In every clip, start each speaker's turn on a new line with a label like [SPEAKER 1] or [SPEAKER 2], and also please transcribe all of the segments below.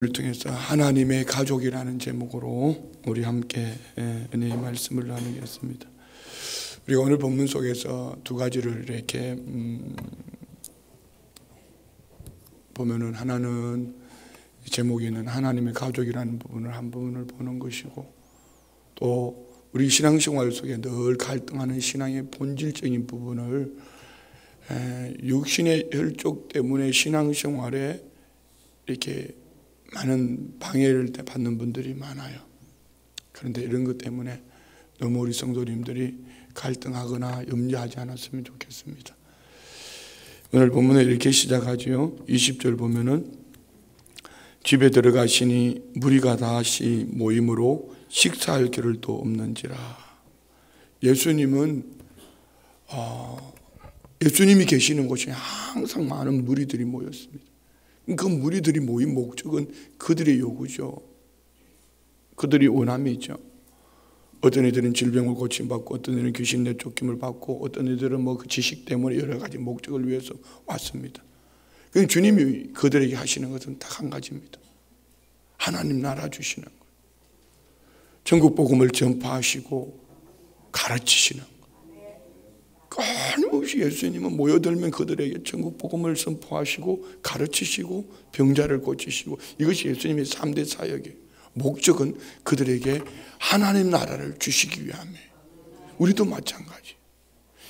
[SPEAKER 1] 를 통해서 하나님의 가족이라는 제목으로 우리 함께 은혜의 말씀을 나누겠습니다. 우리가 오늘 본문 속에서 두 가지를 이렇게 보면은, 하나는 제목이 있는 하나님의 가족이라는 부분을 한 부분을 보는 것이고, 또 우리 신앙생활 속에 늘 갈등하는 신앙의 본질적인 부분을 육신의 혈족 때문에 신앙생활에 이렇게 많은 방해를 받는 분들이 많아요. 그런데 이런 것 때문에 너무 우리 성도님들이 갈등하거나 염려하지 않았으면 좋겠습니다. 오늘 본문에 이렇게 시작하지요. 20절 보면은, 집에 들어가시니 무리가 다시 모임으로 식사할 겨를도 없는지라. 예수님이 계시는 곳에 항상 많은 무리들이 모였습니다. 그 무리들이 모인 목적은 그들의 요구죠. 그들이 원함이죠. 어떤 이들은 질병을 고침받고, 어떤 이들은 귀신 내쫓김을 받고, 어떤 이들은 그 지식 때문에 여러 가지 목적을 위해서 왔습니다. 주님이 그들에게 하시는 것은 딱 한 가지입니다. 하나님 나라 주시는 것, 전국 복음을 전파하시고 가르치시는 것. 끊임없이 예수님은 모여들면 그들에게 전국 복음을 선포하시고 가르치시고 병자를 고치시고, 이것이 예수님의 3대 사역이에요. 목적은 그들에게 하나님 나라를 주시기 위함이에요. 우리도 마찬가지.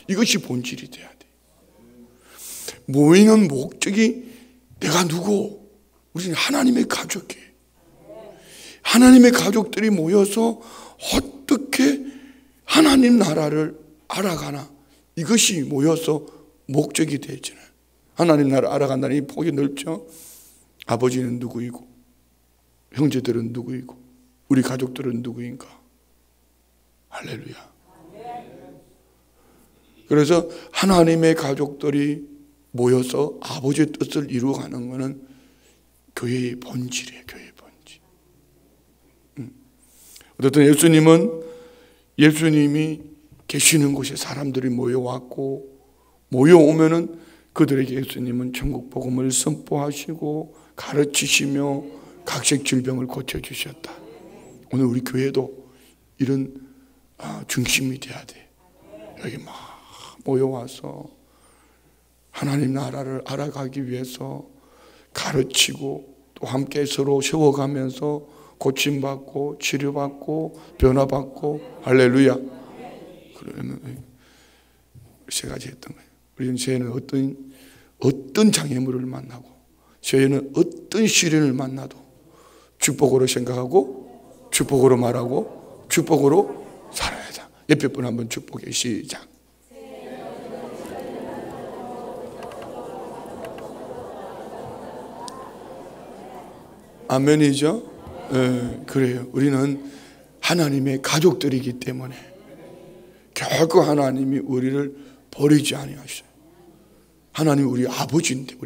[SPEAKER 1] 이것이 본질이 돼야 돼요. 모이는 목적이 내가 누구? 우리는 하나님의 가족이에요. 하나님의 가족들이 모여서 어떻게 하나님 나라를 알아가나, 이것이 모여서 목적이 되잖아요. 하나님 나라 알아간다는 이 폭이 넓죠. 아버지는 누구이고, 형제들은 누구이고, 우리 가족들은 누구인가. 할렐루야. 그래서 하나님의 가족들이 모여서 아버지의 뜻을 이루어가는 것은 교회의 본질이에요. 교회의 본질. 어쨌든 예수님이 계시는 곳에 사람들이 모여왔고, 모여오면은 그들에게 예수님은 천국 복음을 선포하시고 가르치시며 각색 질병을 고쳐주셨다. 오늘 우리 교회도 이런 중심이 돼야 돼. 여기 막 모여와서 하나님 나라를 알아가기 위해서 가르치고, 또 함께 서로 세워가면서 고침받고 치료받고 변화받고. 할렐루야. 그러면 세 가지 했던 거예요. 우리는 죄는 어떤 장애물을 만나고, 죄는 어떤 시련을 만나도 축복으로 생각하고, 축복으로 말하고, 축복으로 살아야 돼. 옆에 분 한번 축복해. 시작. 아멘이죠? 네, 그래요. 우리는 하나님의 가족들이기 때문에 결코 하나님이 우리를 버리지 아니하셔요. 하나님이 우리 아버지인데,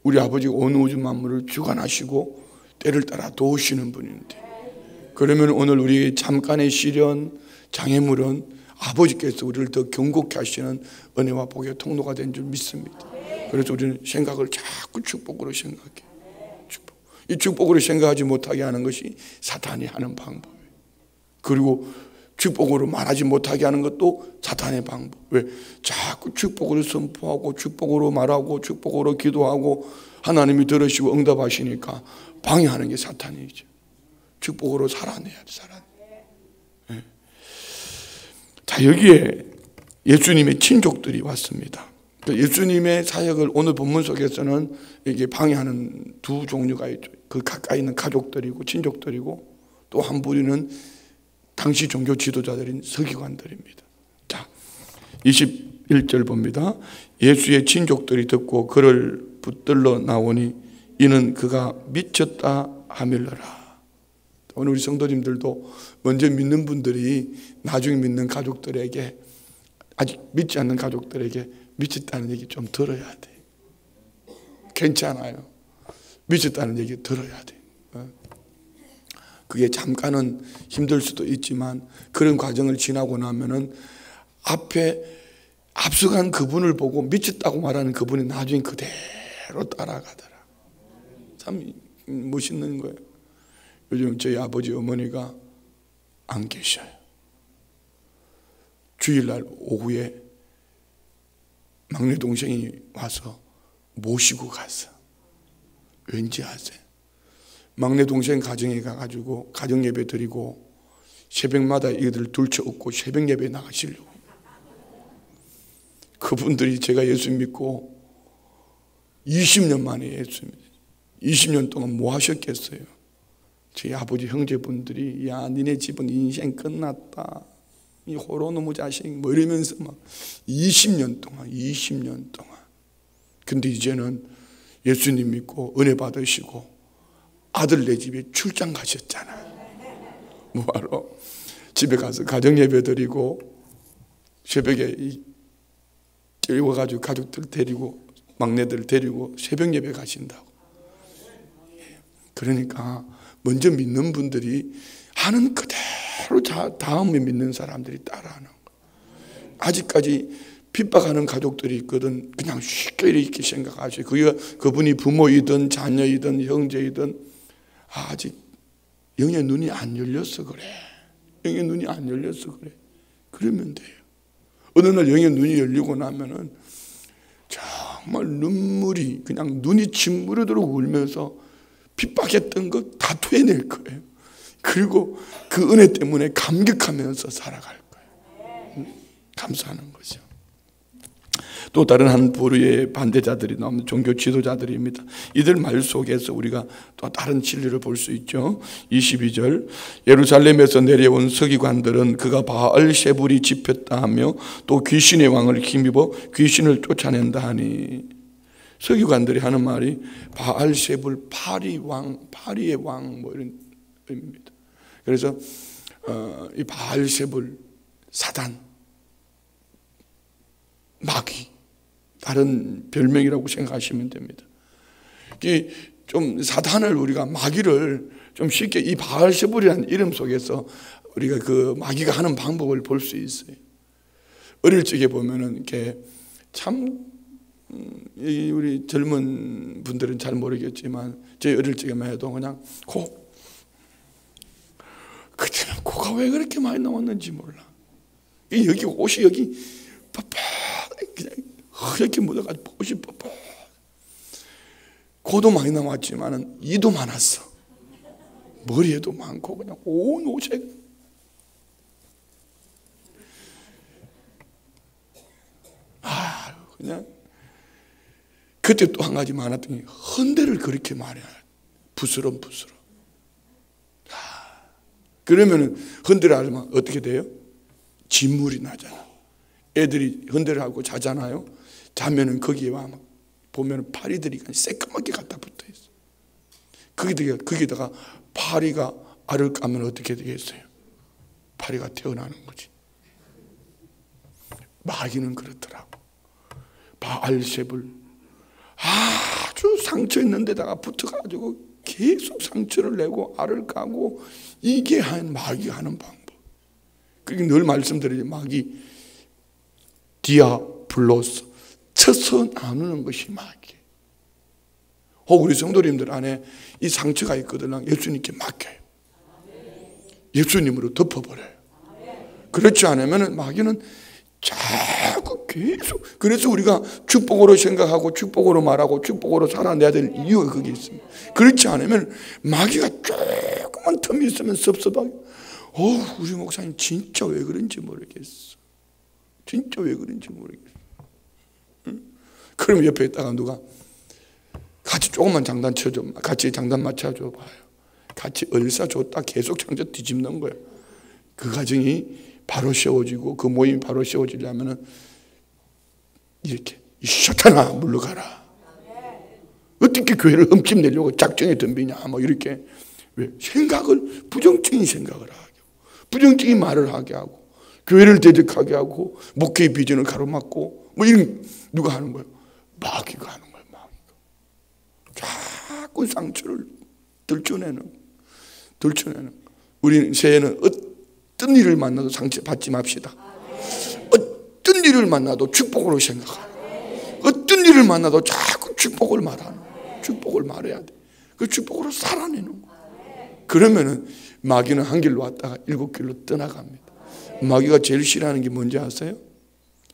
[SPEAKER 1] 우리 아버지가 온 우주 만물을 주관하시고 때를 따라 도우시는 분인데, 그러면 오늘 우리 잠깐의 시련, 장애물은 아버지께서 우리를 더 견고케 하시는 은혜와 복의 통로가 된 줄 믿습니다. 그래서 우리는 생각을 자꾸 축복으로 생각해요. 이 축복으로 생각하지 못하게 하는 것이 사탄이 하는 방법이에요. 그리고 축복으로 말하지 못하게 하는 것도 사탄의 방법. 왜? 자꾸 축복으로 선포하고, 축복으로 말하고, 축복으로 기도하고, 하나님이 들으시고 응답하시니까 방해하는 게 사탄이죠. 축복으로 살아내야 돼, 네. 자, 여기에 예수님의 친족들이 왔습니다. 예수님의 사역을 오늘 본문 속에서는 이게 방해하는 두 종류가 있죠. 그 가까이 있는 가족들이고 친족들이고, 또 한 부류는 당시 종교 지도자들인 서기관들입니다. 자, 21절 봅니다. 예수의 친족들이 듣고 그를 붙들러 나오니 이는 그가 미쳤다 하밀러라. 오늘 우리 성도님들도 먼저 믿는 분들이 나중에 믿는 가족들에게, 아직 믿지 않는 가족들에게 미쳤다는 얘기 좀 들어야 돼. 괜찮아요. 미쳤다는 얘기 들어야 돼. 그게 잠깐은 힘들 수도 있지만, 그런 과정을 지나고 나면은 앞에 앞서간 그분을 보고 미쳤다고 말하는 그분이 나중에 그대로 따라가더라. 참 멋있는 거예요. 요즘 저희 아버지 어머니가 안 계셔요. 주일날 오후에 막내 동생이 와서 모시고 갔어. 왠지 아세요? 막내 동생 가정에 가가지고 가정 예배 드리고 새벽마다 이들 둘쳐엎고 새벽 예배 나가시려고. 그분들이 제가 예수 믿고 20년 만에 예수 믿어요. 20년 동안 뭐 하셨겠어요? 저희 아버지 형제분들이 야 니네 집은 인생 끝났다, 이 호로노무 자식 뭐 이러면서 막 20년 동안 근데 이제는 예수님 믿고 은혜 받으시고 아들 내 집에 출장 가셨잖아요. 뭐하러? 집에 가서 가정 예배 드리고 새벽에 데리고가지고 가족들 데리고 막내들 데리고 새벽 예배 가신다고. 그러니까 먼저 믿는 분들이 하는 그대로 다음에 믿는 사람들이 따라하는 거예요. 아직까지 핍박하는 가족들이 있거든. 그냥 쉽게 이렇게 생각하시고 그분이 부모이든 자녀이든 형제이든 아직 영의 눈이 안 열렸어 그래. 영의 눈이 안 열렸어 그래. 그러면 돼요. 어느 날 영의 눈이 열리고 나면은 정말 눈물이 그냥 눈이 짓무르도록 울면서 핍박했던 거 다 토해낼 거예요. 그리고 그 은혜 때문에 감격하면서 살아갈 거예요. 감사하는 거죠. 또 다른 한 부류의 반대자들이 나오는 종교 지도자들입니다. 이들 말 속에서 우리가 또 다른 진리를 볼 수 있죠. 22절 예루살렘에서 내려온 서기관들은 그가 바알세불이 집혔다 하며 또 귀신의 왕을 힘입어 귀신을 쫓아낸다 하니, 서기관들이 하는 말이 바알세불 파리의 왕 뭐 이런 의미입니다. 그래서 이 바알세불 사단 마귀 다른 별명이라고 생각하시면 됩니다. 좀 사단을 우리가 마귀를 좀 쉽게 이 바알세불이라는 이름 속에서 우리가 그 마귀가 하는 방법을 볼 수 있어요. 어릴 적에 보면은 이렇게 참 우리 젊은 분들은 잘 모르겠지만 제 어릴 적에만 해도 그냥 그때는 코가 왜 그렇게 많이 나왔는지 몰라. 여기 옷이 여기 뻑뻑 그냥 이렇게 묻어가지고 옷이 뻑뻑. 코도 많이 나왔지만은 이도 많았어. 머리에도 많고 그냥 온 옷에. 그냥 그때 또 한 가지 많았던 게 헌대를 그렇게 많이 해요. 부스럼. 그러면은 헌대를 하면 어떻게 돼요? 진물이 나잖아. 애들이 헌대를 하고 자잖아요. 자면은 거기에 보면 파리들이 새까맣게 갖다 붙어 있어. 거기다가 파리가 알을 까면 어떻게 되겠어요? 파리가 태어나는 거지. 마귀는 그렇더라고. 바알세불 아주 상처 있는 데다가 붙어가지고 계속 상처를 내고 알을 까고, 이게 마귀가 하는 방법. 그게 늘 말씀드리죠. 마귀 디아블로스 쳐서 나누는 것이 마귀. 혹 우리 성도님들 안에 이 상처가 있거든. 예수님께 맡겨요. 예수님으로 덮어버려요. 그렇지 않으면 마귀는 자꾸 계속. 그래서 우리가 축복으로 생각하고 축복으로 말하고 축복으로 살아내야 될 이유가 거기 있습니다. 그렇지 않으면 마귀가 조금만 텀이 있으면 섭섭하게 우리 목사님 진짜 왜 그런지 모르겠어. 진짜 왜 그런지 모르겠어. 응? 그럼 옆에 있다가 누가 같이 조금만 장단 쳐줘, 같이 장단 맞춰줘 봐요. 같이 얼싸 줬다 계속 창조 뒤집는 거예요. 그 가정이 바로 세워지고 그 모임이 바로 세워지려면은 이렇게 이 사탄아 물러가라. 어떻게 교회를 흠집내려고 작정에 덤비냐 뭐 이렇게. 왜? 생각을 부정적인 생각을 하게 하고 부정적인 말을 하게 하고 교회를 대적하게 하고 목회의 비전을 가로막고 뭐 이런 누가 하는 거예요? 마귀가 하는 거예요. 마귀가 자꾸 상처를 들춰내는. 우리 새해는 어떤 일을 만나도 상처 받지 맙시다. 어떤 일을 만나도 축복으로 생각하고 어떤 일을 만나도 자꾸 축복을 말하는. 축복을 말해야 돼. 그 축복으로 살아내는 거예요. 그러면은 마귀는 한 길로 왔다가 7길로 떠나갑니다. 마귀가 제일 싫어하는 게 뭔지 아세요?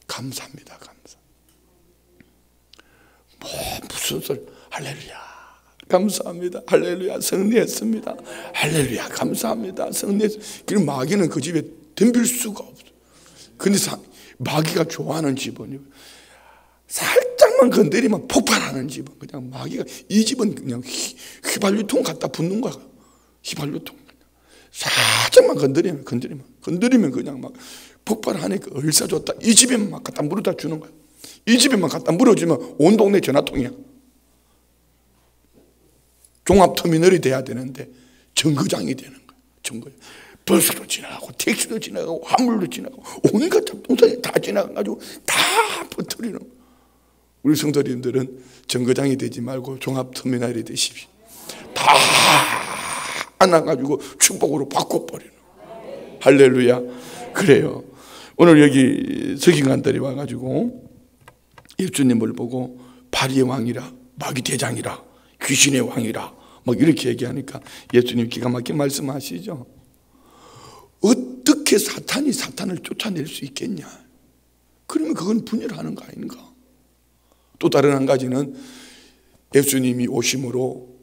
[SPEAKER 1] 감사합니다. 감사. 뭐 무슨 소리? 할렐루야. 감사합니다. 할렐루야. 승리했습니다. 할렐루야. 감사합니다. 승리했습니다. 그럼 마귀는 그 집에 덤빌 수가 없어요. 근데 마귀가 좋아하는 집은 살짝만 건드리면 폭발하는 집은 그냥 마귀가, 이 집은 그냥 휘발유통 갖다 붓는 거야. 휘발유통. 살짝만 건드리면 그냥 막 폭발하니까 얼싸 좋다. 이 집에만 막 갖다 물어다 주는 거야. 이 집에만 갖다 물어주면 온 동네 전화통이야. 종합터미널이 돼야 되는데 정거장이 되는 거야. 정거장. 버스도 지나가고 택시도 지나가고 화물도 지나가고 온갖 잡동사니 다 지나가가지고 다 퍼뜨리는 거야. 우리 성도님들은 정거장이 되지 말고 종합터미널이 되십시오. 다 안아가지고 축복으로 바꿔버리는 거야. 할렐루야. 그래요. 오늘 여기 서기관들이 와가지고 예수님을 보고 바리의 왕이라, 마귀 대장이라, 귀신의 왕이라 막 이렇게 얘기하니까 예수님 기가 막히게 말씀하시죠. 어떻게 사탄이 사탄을 쫓아낼 수 있겠냐? 그러면 그건 분열하는 거 아닌가? 또 다른 한 가지는 예수님이 오심으로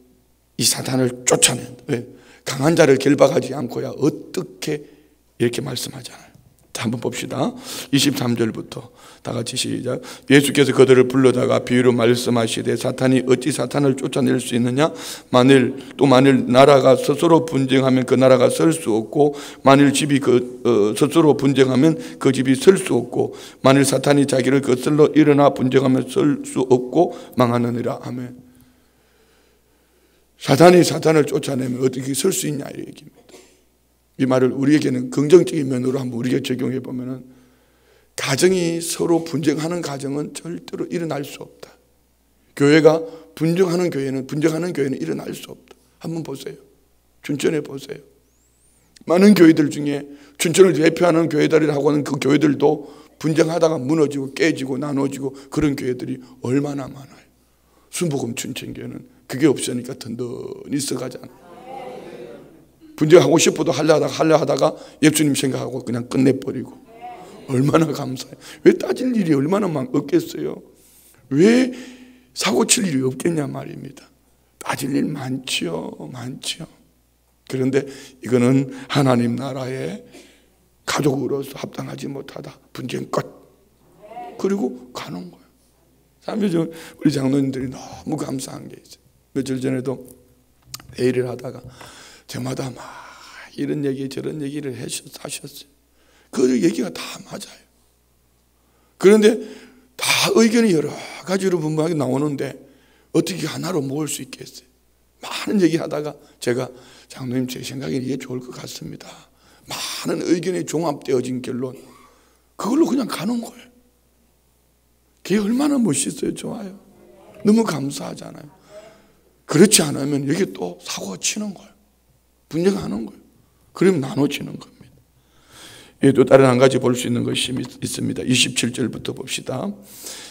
[SPEAKER 1] 이 사탄을 쫓아낸, 왜? 강한 자를 결박하지 않고야 어떻게, 이렇게 말씀하잖아요. 자, 한번 봅시다. 23절부터 다 같이 시작. 예수께서 그들을 불러다가 비유로 말씀하시되 사탄이 어찌 사탄을 쫓아낼 수 있느냐? 만일 나라가 스스로 분쟁하면 그 나라가 설 수 없고, 만일 집이 스스로 분쟁하면 그 집이 설 수 없고, 만일 사탄이 자기를 거슬러 일어나 분쟁하면 설 수 없고 망하느니라. 아멘. 사탄이 사탄을 쫓아내면 어떻게 설 수 있냐, 이 얘기입니다. 이 말을 우리에게는 긍정적인 면으로 한번 우리가 적용해 보면은, 가정이 서로 분쟁하는 가정은 절대로 일어날 수 없다. 교회가 분쟁하는 교회는 일어날 수 없다. 한번 보세요. 춘천에 보세요. 많은 교회들 중에 춘천을 대표하는 교회들이라고 하는 그 교회들도 분쟁하다가 무너지고 깨지고 나눠지고 그런 교회들이 얼마나 많아요. 순복음 춘천교회는 그게 없으니까 든든히 써가잖아요. 분쟁하고 싶어도 하려 하다가 예수님 생각하고 그냥 끝내버리고. 얼마나 감사해요. 왜 따질 일이 얼마나 없겠어요? 왜 사고 칠 일이 없겠냐 말입니다. 따질 일 많지요. 그런데 이거는 하나님 나라의 가족으로서 합당하지 못하다. 분쟁 끝. 그리고 가는 거예요. 참 우리 장로님들이 너무 감사한 게 있어요. 며칠 전에도 회의를 하다가 저마다 막 이런 얘기 저런 얘기를 하셨어요. 그 얘기가 다 맞아요. 그런데 다 의견이 여러 가지로 분명하게 나오는데 어떻게 하나로 모을 수 있겠어요? 많은 얘기하다가 제가 장로님 제 생각에 이게 좋을 것 같습니다. 많은 의견이 종합되어진 결론, 그걸로 그냥 가는 거예요. 그게 얼마나 멋있어요. 좋아요. 너무 감사하잖아요. 그렇지 않으면 여기 또 사고가 치는 거예요. 분쟁하는 거예요. 그러면 나눠지는 겁니다. 또 다른 한 가지 볼 수 있는 것이 있습니다. 27절부터 봅시다.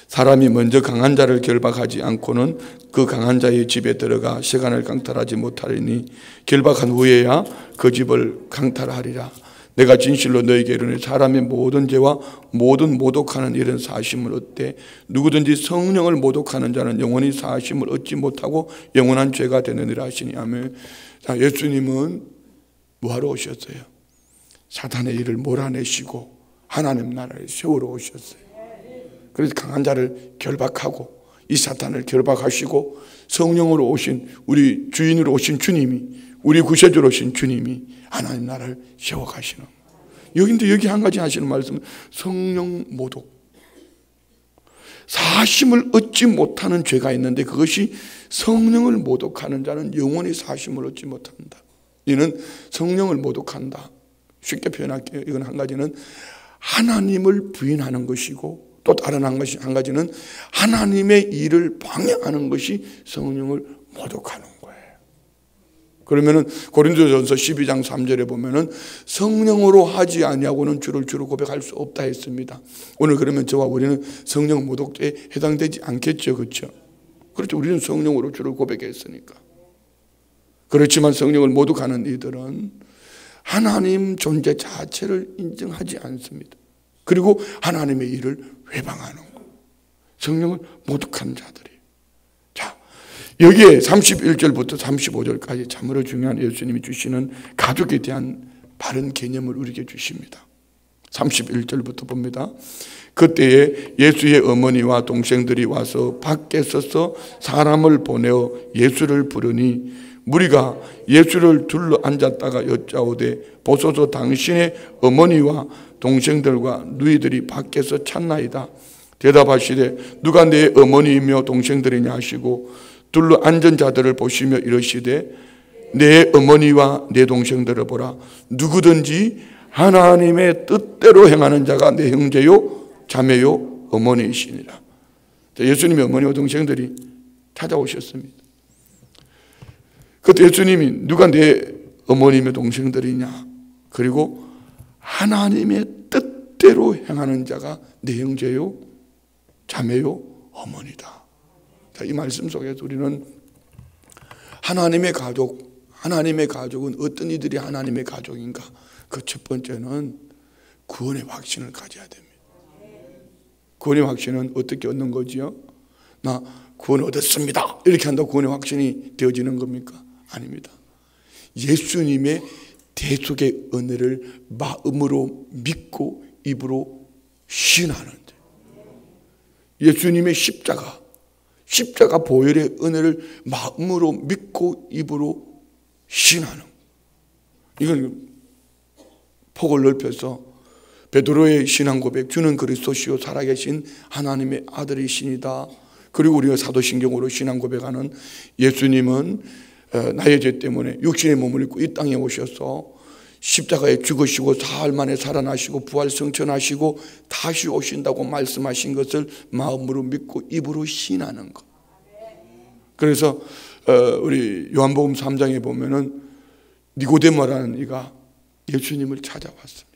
[SPEAKER 1] 사람이 먼저 강한 자를 결박하지 않고는 그 강한 자의 집에 들어가 세간을 강탈하지 못하리니 결박한 후에야 그 집을 강탈하리라. 내가 진실로 너에게 이르노니 사람의 모든 죄와 모든 모독하는 일은 사심을 얻되 누구든지 성령을 모독하는 자는 영원히 사심을 얻지 못하고 영원한 죄가 되느니라 하시니. 아멘. 자, 예수님은 뭐하러 오셨어요? 사탄의 일을 몰아내시고 하나님 나라를 세우러 오셨어요. 그래서 강한 자를 결박하고 이 사탄을 결박하시고 성령으로 오신, 우리 주인으로 오신 주님이, 우리 구세주로 오신 주님이 하나님 나라를 세워가시는 거예요. 여기 한 가지 하시는 말씀은 성령 모독. 사심을 얻지 못하는 죄가 있는데 그것이 성령을 모독하는 자는 영원히 사심을 얻지 못한다. 이는 성령을 모독한다. 쉽게 표현할게요. 이건 한 가지는 하나님을 부인하는 것이고, 또 다른 한 가지는 하나님의 일을 방해하는 것이 성령을 모독하는 거예요. 그러면은 고린도전서 12장 3절에 보면은 성령으로 하지 아니하고는 주를 주로 고백할 수 없다 했습니다. 오늘 그러면 저와 우리는 성령 모독죄에 해당되지 않겠죠, 그렇죠? 그렇죠. 우리는 성령으로 주를 고백했으니까. 그렇지만 성령을 모독하는 이들은 하나님 존재 자체를 인정하지 않습니다. 그리고 하나님의 일을 회방하는 거. 성령을 모독하는 자들이에요. 자, 여기에 31절부터 35절까지 참으로 중요한 예수님이 주시는 가족에 대한 바른 개념을 우리에게 주십니다. 31절부터 봅니다. 그때에 예수의 어머니와 동생들이 와서 밖에 서서 사람을 보내어 예수를 부르니 무리가 예수를 둘러 앉았다가 여짜오되 보소서 당신의 어머니와 동생들과 누이들이 밖에서 찾나이다. 대답하시되 누가 내 어머니이며 동생들이냐 하시고 둘러 앉은 자들을 보시며 이러시되 내 어머니와 내 동생들을 보라. 누구든지 하나님의 뜻대로 행하는 자가 내 형제요 자매요 어머니이시니라. 예수님의 어머니와 동생들이 찾아오셨습니다. 그때 예수님이 누가 내 어머니며 동생들이냐, 그리고 하나님의 뜻대로 행하는 자가 내 형제요 자매요 어머니다. 자, 이 말씀 속에서 우리는 하나님의 가족은 어떤 이들이 하나님의 가족인가? 그 첫 번째는 구원의 확신을 가져야 됩니다. 구원의 확신은 어떻게 얻는 거지요? 나 구원 얻었습니다 이렇게 한다고 구원의 확신이 되어지는 겁니까? 아닙니다. 예수님의 대속의 은혜를 마음으로 믿고 입으로 시인하는, 예수님의 십자가 보혈의 은혜를 마음으로 믿고 입으로 시인하는, 이건 폭을 넓혀서 베드로의 신앙 고백, 주는 그리스도시요 살아계신 하나님의 아들이시니다. 그리고 우리가 사도신경으로 신앙 고백하는 예수님은 나의 죄 때문에 육신의 몸을 입고 이 땅에 오셔서 십자가에 죽으시고 사흘 만에 살아나시고 부활 승천하시고 다시 오신다고 말씀하신 것을 마음으로 믿고 입으로 신하는 것. 그래서 우리 요한복음 3장에 보면은 니고데모라는 이가 예수님을 찾아왔습니다.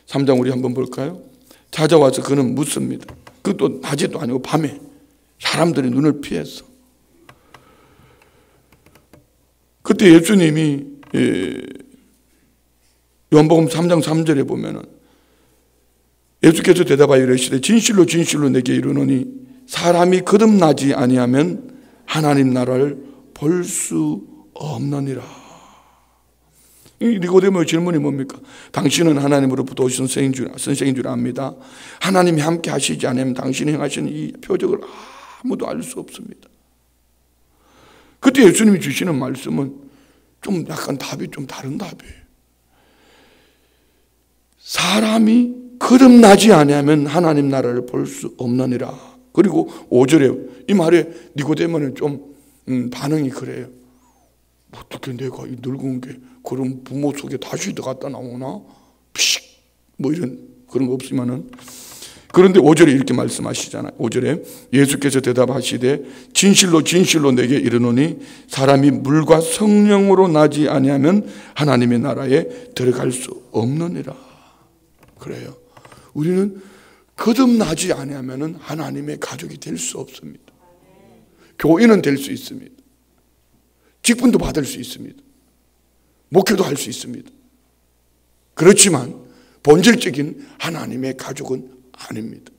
[SPEAKER 1] 3장 우리 한번 볼까요? 찾아와서 그는 묻습니다. 그것도 낮에도 아니고 밤에 사람들이 눈을 피해서. 그때 예수님이 요한복음 3장 3절에 보면은 예수께서 대답하여 이르시되 진실로 진실로 내게 이르노니 사람이 거듭나지 아니하면 하나님 나라를 볼 수 없느니라. 니고데모의 질문이 뭡니까? 당신은 하나님으로부터 오신 선생인 줄 압니다. 하나님이 함께 하시지 않으면 당신이 행하시는 이 표적을 아무도 알 수 없습니다. 그때 예수님이 주시는 말씀은 좀 약간 답이 좀 다른 답이에요. 사람이 거듭나지 아니하면 하나님 나라를 볼 수 없느니라. 그리고 5절에 이 말에 니고데모는 좀 반응이 그래요. 어떻게 내가 이 늙은 게 그런 부모 속에 다시 들어갔다 나오나? 피식 뭐 이런 그런 거 없지만은, 그런데 5절에 이렇게 말씀하시잖아요. 5절에 예수께서 대답하시되 진실로 진실로 내게 이르노니 사람이 물과 성령으로 나지 아니하면 하나님의 나라에 들어갈 수 없느니라. 그래요. 우리는 거듭나지 아니하면 하나님의 가족이 될 수 없습니다. 교인은 될 수 있습니다. 직분도 받을 수 있습니다. 목회도 할 수 있습니다. 그렇지만 본질적인 하나님의 가족은 아닙니다.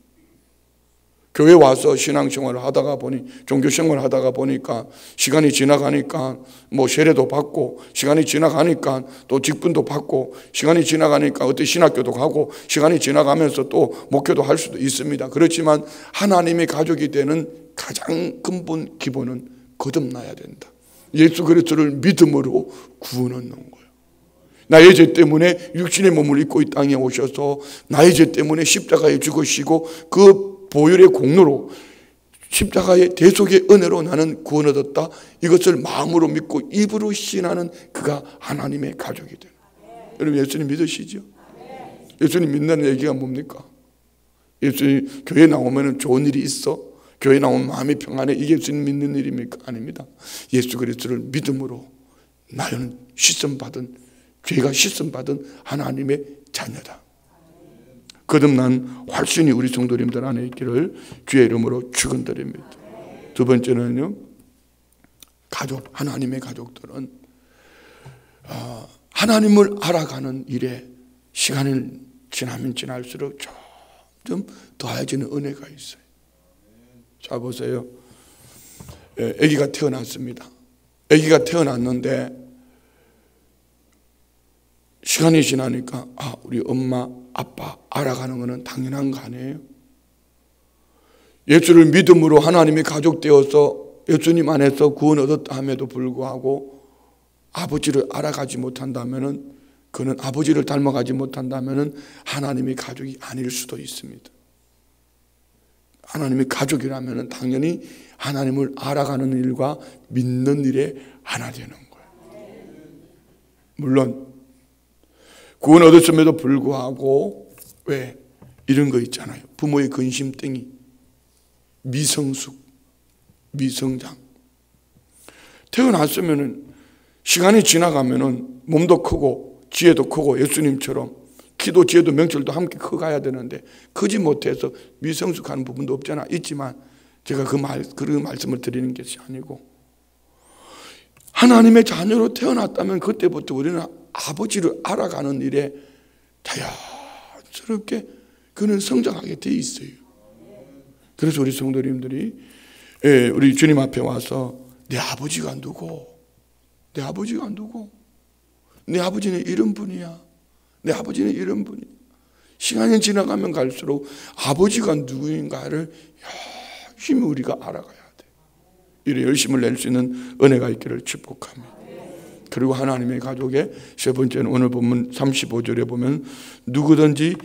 [SPEAKER 1] 교회 와서 신앙생활을 하다가 보니, 종교생활을 하다가 보니까 시간이 지나가니까 뭐 세례도 받고, 시간이 지나가니까 또 직분도 받고, 시간이 지나가니까 어떤 신학교도 가고, 시간이 지나가면서 또 목회도 할 수도 있습니다. 그렇지만 하나님의 가족이 되는 가장 근본 기본은 거듭나야 된다. 예수 그리스도를 믿음으로 구원 얻는 거예요. 나의 죄 때문에 육신의 몸을 입고 이 땅에 오셔서 나의 죄 때문에 십자가에 죽으시고 그 보혈의 공로로 십자가의 대속의 은혜로 나는 구원 얻었다. 이것을 마음으로 믿고 입으로 신하는 그가 하나님의 가족이 돼요. 여러분 예수님 믿으시죠? 예수님 믿는 얘기가 뭡니까? 예수님 교회 나오면 좋은 일이 있어? 교회 나오면 마음이 평안해? 이게 예수님 믿는 일입니까? 아닙니다. 예수 그리스도를 믿음으로 나는 죄가 씻음받은 하나님의 자녀다. 거듭난 확신이 우리 성도님들 안에 있기를 주의 이름으로 축원드립니다. 두 번째는요, 가족, 하나님의 가족들은 하나님을 알아가는 일에 시간이 지나면 지날수록 점점 더해지는 은혜가 있어요. 자, 보세요. 아기가 태어났습니다. 아기가 태어났는데 시간이 지나니까 우리 엄마, 아빠 알아가는 것은 당연한 거 아니에요? 예수를 믿음으로 하나님의 가족 되어서 예수님 안에서 구원 얻었다 함에도 불구하고 아버지를 알아가지 못한다면은, 그는 아버지를 닮아가지 못한다면은 하나님의 가족이 아닐 수도 있습니다. 하나님의 가족이라면은 당연히 하나님을 알아가는 일과 믿는 일에 하나 되는 거예요. 물론 구원 얻었음에도 불구하고 왜 이런 거 있잖아요. 부모의 근심땡이, 미성숙, 미성장. 태어났으면은 시간이 지나가면은 몸도 크고 지혜도 크고 예수님처럼 기도, 지혜도, 명철도 함께 커가야 되는데 크지 못해서 미성숙한 부분도 없잖아. 있지만 제가 그런 말씀을 드리는 것이 아니고, 하나님의 자녀로 태어났다면 그때부터 우리는 아버지를 알아가는 일에 자연스럽게 그는 성장하게 돼 있어요. 그래서 우리 성도님들이 우리 주님 앞에 와서 내 아버지가 누구? 내 아버지가 누구? 내 아버지는 이런 분이야. 내 아버지는 이런 분이야. 시간이 지나가면 갈수록 아버지가 누구인가를 열심히 우리가 알아가야 돼. 이래 열심을 낼 수 있는 은혜가 있기를 축복합니다. 그리고 하나님의 가족의 세 번째는 오늘 본문 35절에 보면 누구든지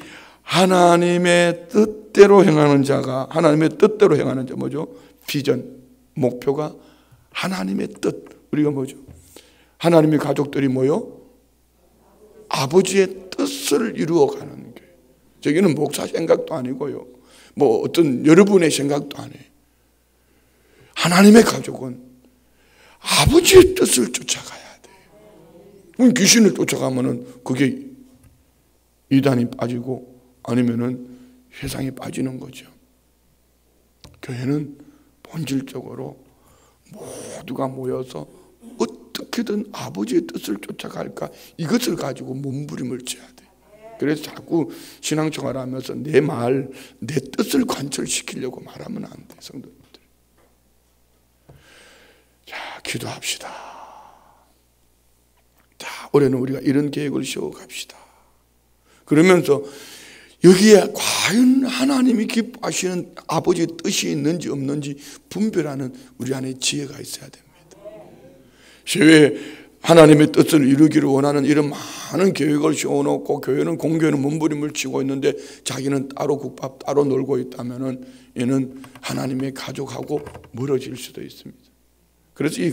[SPEAKER 1] 하나님의 뜻대로 행하는 자가, 하나님의 뜻대로 행하는 자 뭐죠? 비전, 목표가 하나님의 뜻. 우리가 뭐죠? 하나님의 가족들이 뭐요? 아버지의 뜻을 이루어가는 거예요. 저기는 목사 생각도 아니고요, 뭐 어떤 여러분의 생각도 아니에요. 하나님의 가족은 아버지의 뜻을 쫓아가야 돼요. 귀신을 쫓아가면은 그게 이단이 빠지고 아니면은 세상에 빠지는 거죠. 교회는 본질적으로 모두가 모여서 어떻게든 아버지의 뜻을 쫓아갈까, 이것을 가지고 몸부림을 쳐야 돼. 그래서 자꾸 신앙생활 하면서 내 말, 내 뜻을 관철시키려고 말하면 안 돼, 성도님들. 자, 기도합시다. 자, 올해는 우리가 이런 계획을 세워갑시다. 그러면서 여기에 과연 하나님이 기뻐하시는 아버지의 뜻이 있는지 없는지 분별하는 우리 안에 지혜가 있어야 됩니다. 세상에 하나님의 뜻을 이루기를 원하는 이런 많은 계획을 세워놓고 교회는 공교회는 몸부림을 치고 있는데 자기는 따로 국밥 따로 놀고 있다면은 얘는 하나님의 가족하고 멀어질 수도 있습니다. 그래서 이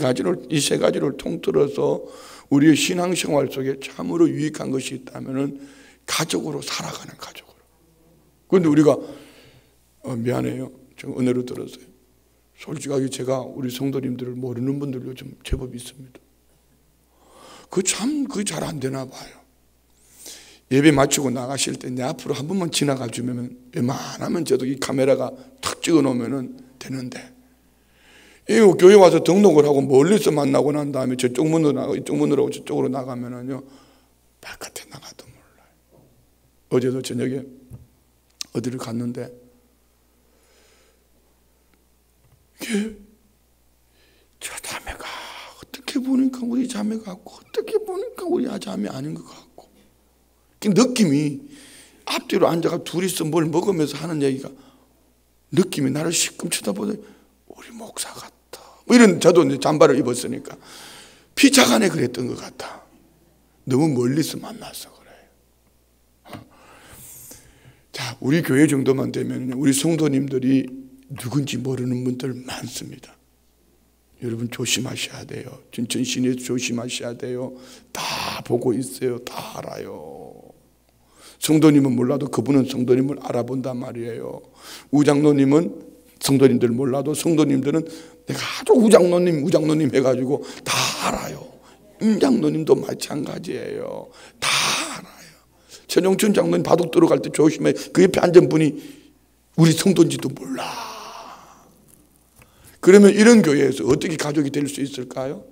[SPEAKER 1] 세 가지를 통틀어서 우리의 신앙생활 속에 참으로 유익한 것이 있다면은 가족으로 살아가는 가족으로. 그런데 우리가 미안해요. 제가 은혜로 들었어요. 솔직하게 제가 우리 성도님들을 모르는 분들 요즘 제법 있습니다. 그거 잘 안 되나 봐요. 예배 마치고 나가실 때 내 앞으로 한 번만 지나가 주면 웬만하면 저도 이 카메라가 탁 찍어 놓으면 되는데, 이 교회 와서 등록을 하고 멀리서 만나고 난 다음에 저쪽 문으로 나가고 이쪽 문으로 하고 저쪽으로 나가면은요, 바깥에 나가도 몰라요. 어제도 저녁에 어디를 갔는데 이게 저 자매가 어떻게 보니까 우리 자매 같고 어떻게 보니까 우리 자매 아닌 것 같고, 그 느낌이 앞뒤로 앉아가 둘이서 뭘 먹으면서 하는 얘기가 느낌이 나를 시끔 쳐다보더니 우리 목사 같다. 뭐 이런, 저도 이제 잠바를 입었으니까 피차간에 그랬던 것 같아. 너무 멀리서 만나서 그래요. 자, 우리 교회 정도만 되면 우리 성도님들이 누군지 모르는 분들 많습니다. 여러분 조심하셔야 돼요. 진천 시내에서 조심하셔야 돼요. 다 보고 있어요. 다 알아요. 성도님은 몰라도 그분은 성도님을 알아본단 말이에요. 우장로님은 성도님들 몰라도 성도님들은 내가 아주 우장로님 해가지고 다 알아요. 임장로님도 마찬가지예요. 다 알아요. 최종춘 장로님 바둑 들어갈 때 조심해. 그 옆에 앉은 분이 우리 성도인지도 몰라. 그러면 이런 교회에서 어떻게 가족이 될 수 있을까요?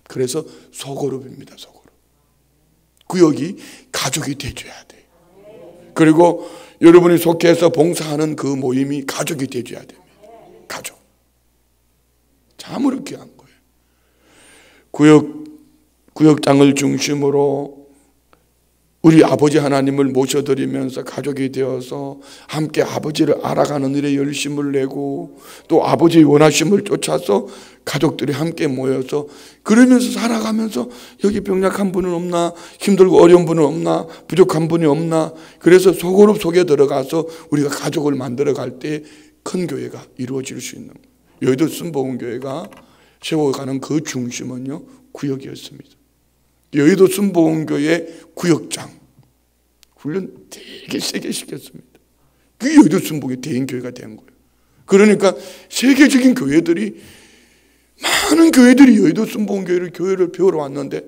[SPEAKER 1] 그래서 소그룹입니다. 소그룹. 구역이 가족이 되줘야 돼요. 그리고 여러분이 속해서 봉사하는 그 모임이 가족이 되줘야 됩니다. 가족. 참으로 귀한 거예요. 구역장을 중심으로 우리 아버지 하나님을 모셔드리면서 가족이 되어서 함께 아버지를 알아가는 일에 열심을 내고 또 아버지의 원하심을 쫓아서 가족들이 함께 모여서 그러면서 살아가면서 여기 병약한 분은 없나, 힘들고 어려운 분은 없나, 부족한 분이 없나. 그래서 소그룹 속에 들어가서 우리가 가족을 만들어 갈 때 큰 교회가 이루어질 수 있는 거예요. 여의도 순복음교회가 세워가는 그 중심은요, 구역이었습니다. 여의도 순복음교회 구역장 훈련 되게 세게 시켰습니다. 그게 여의도 순복음의 대인교회가 된 거예요. 그러니까 세계적인 교회들이, 많은 교회들이 여의도 순복음교회를 교회를 배우러 왔는데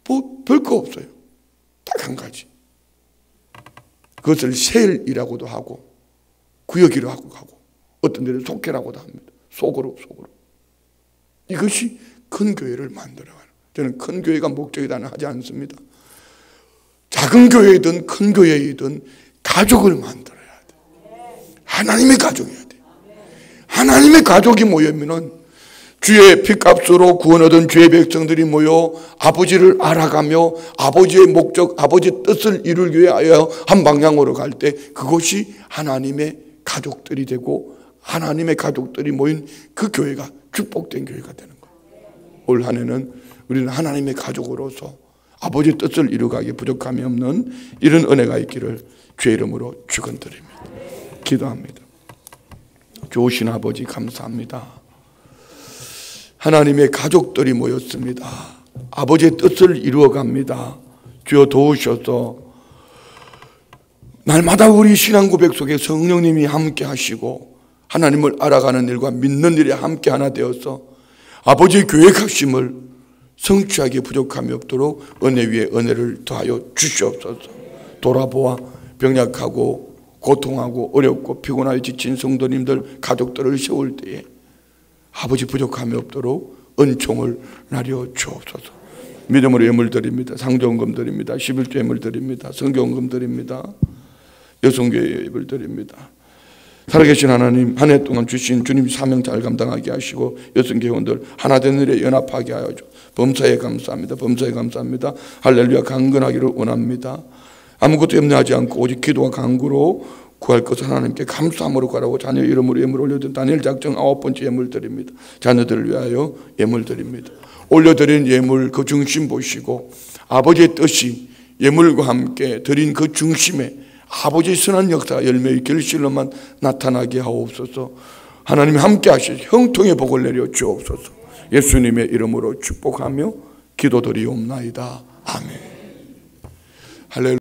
[SPEAKER 1] 뭐 별거 없어요. 딱 한 가지. 그것을 셀이라고도 하고 구역이라고 하고 어떤 데는 속회라고도 합니다. 속으로. 이것이 큰 교회를 만들어가는. 저는 큰 교회가 목적이다는 하지 않습니다. 작은 교회이든 큰 교회이든 가족을 만들어야 돼. 하나님의 가족이어야 돼. 하나님의 가족이 모이면은 주의 피값으로 구원 얻은 주의 백성들이 모여 아버지를 알아가며 아버지의 목적, 아버지의 뜻을 이루기 위하여 한 방향으로 갈 때 그것이 하나님의 가족들이 되고 하나님의 가족들이 모인 그 교회가 축복된 교회가 되는 거예요. 올 한 해는 우리는 하나님의 가족으로서 아버지의 뜻을 이루가기에 부족함이 없는 이런 은혜가 있기를 주의 이름으로 축원드립니다. 기도합니다. 좋으신 아버지 감사합니다. 하나님의 가족들이 모였습니다. 아버지의 뜻을 이루어갑니다. 주여 도우셔서 날마다 우리 신앙 고백 속에 성령님이 함께 하시고 하나님을 알아가는 일과 믿는 일에 함께 하나 되어서 아버지의 계획하심을 성취하기에 부족함이 없도록 은혜 위에 은혜를 더하여 주시옵소서. 돌아보아 병약하고 고통하고 어렵고 피곤하여 지친 성도님들 가족들을 세울 때에 아버지 부족함이 없도록 은총을 나려 주옵소서. 믿음으로 예물 드립니다. 상조헌금 드립니다. 11조 예물 드립니다. 성경헌금 드립니다. 여성교회 예물 드립니다. 살아계신 하나님, 한 해 동안 주신 주님 사명 잘 감당하게 하시고 여성교회원들 하나 된 일에 연합하게 하여 주. 범사에 감사합니다. 범사에 감사합니다. 할렐루야. 강건하기를 원합니다. 아무것도 염려하지 않고 오직 기도와 간구로 구할 것을 하나님께 감사함으로 구하라고 자녀 이름으로 예물 올려드린 다니엘 작정 9번째 예물 드립니다. 자녀들을 위하여 예물 드립니다. 올려드린 예물 그 중심 보시고 아버지의 뜻이 예물과 함께 드린 그 중심에 아버지의 선한 역사가 열매의 결실로만 나타나게 하옵소서. 하나님이 함께 하시고 형통의 복을 내려 주옵소서. 예수님의 이름으로 축복하며 기도드리옵나이다. 아멘. 할렐루야.